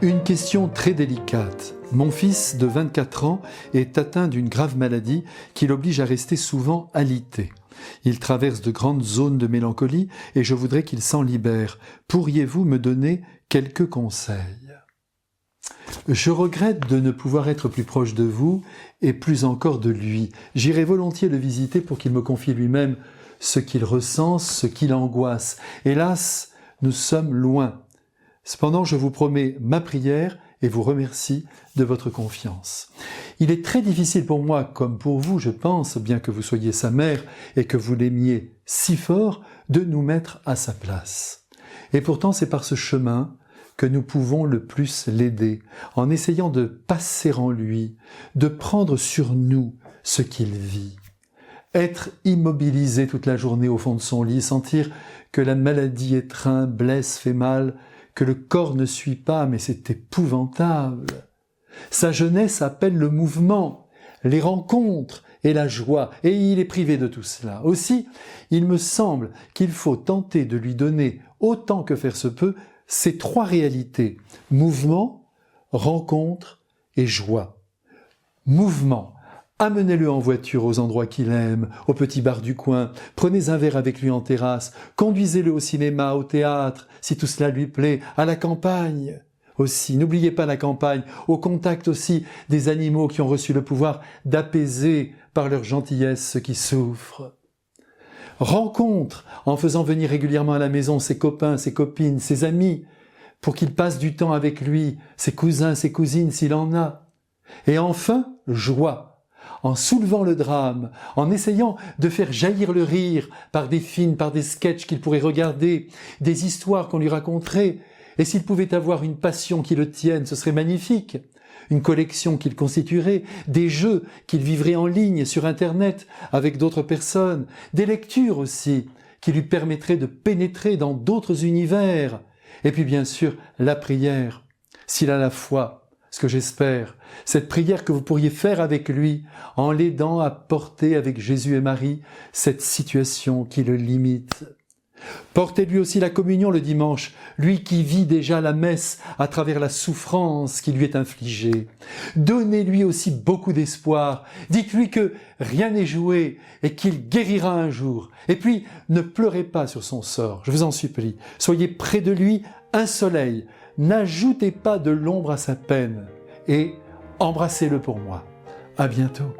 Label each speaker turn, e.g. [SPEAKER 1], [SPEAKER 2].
[SPEAKER 1] Une question très délicate. Mon fils de 24 ans est atteint d'une grave maladie qui l'oblige à rester souvent alité. Il traverse de grandes zones de mélancolie et je voudrais qu'il s'en libère. Pourriez-vous me donner quelques conseils ? Je regrette de ne pouvoir être plus proche de vous et plus encore de lui. J'irai volontiers le visiter pour qu'il me confie lui-même ce qu'il ressent, ce qui l'angoisse. Hélas, nous sommes loin. Cependant, je vous promets ma prière et vous remercie de votre confiance. Il est très difficile pour moi, comme pour vous, je pense, bien que vous soyez sa mère et que vous l'aimiez si fort, de nous mettre à sa place. Et pourtant, c'est par ce chemin que nous pouvons le plus l'aider, en essayant de passer en lui, de prendre sur nous ce qu'il vit. Être immobilisé toute la journée au fond de son lit, sentir que la maladie étreint, blesse, fait mal, que le corps ne suit pas, mais c'est épouvantable. Sa jeunesse appelle le mouvement, les rencontres et la joie, et il est privé de tout cela. Aussi, il me semble qu'il faut tenter de lui donner, autant que faire se peut, ces trois réalités, mouvement, rencontre et joie. Mouvement. Amenez-le en voiture aux endroits qu'il aime, au petit bar du coin, prenez un verre avec lui en terrasse, conduisez-le au cinéma, au théâtre, si tout cela lui plaît, à la campagne aussi. N'oubliez pas la campagne, au contact aussi des animaux qui ont reçu le pouvoir d'apaiser par leur gentillesse ceux qui souffrent. Rencontre en faisant venir régulièrement à la maison ses copains, ses copines, ses amis, pour qu'il passe du temps avec lui, ses cousins, ses cousines s'il en a. Et enfin, joie. En soulevant le drame, en essayant de faire jaillir le rire par des films, par des sketchs qu'il pourrait regarder, des histoires qu'on lui raconterait. Et s'il pouvait avoir une passion qui le tienne, ce serait magnifique. Une collection qu'il constituerait, des jeux qu'il vivrait en ligne sur Internet avec d'autres personnes, des lectures aussi qui lui permettraient de pénétrer dans d'autres univers. Et puis bien sûr, la prière, s'il a la foi. Ce que j'espère, cette prière que vous pourriez faire avec lui en l'aidant à porter avec Jésus et Marie cette situation qui le limite. Portez-lui aussi la communion le dimanche, lui qui vit déjà la messe à travers la souffrance qui lui est infligée. Donnez-lui aussi beaucoup d'espoir, dites-lui que rien n'est joué et qu'il guérira un jour. Et puis, ne pleurez pas sur son sort, je vous en supplie. Soyez près de lui, un soleil. N'ajoutez pas de l'ombre à sa peine et embrassez-le pour moi. À bientôt.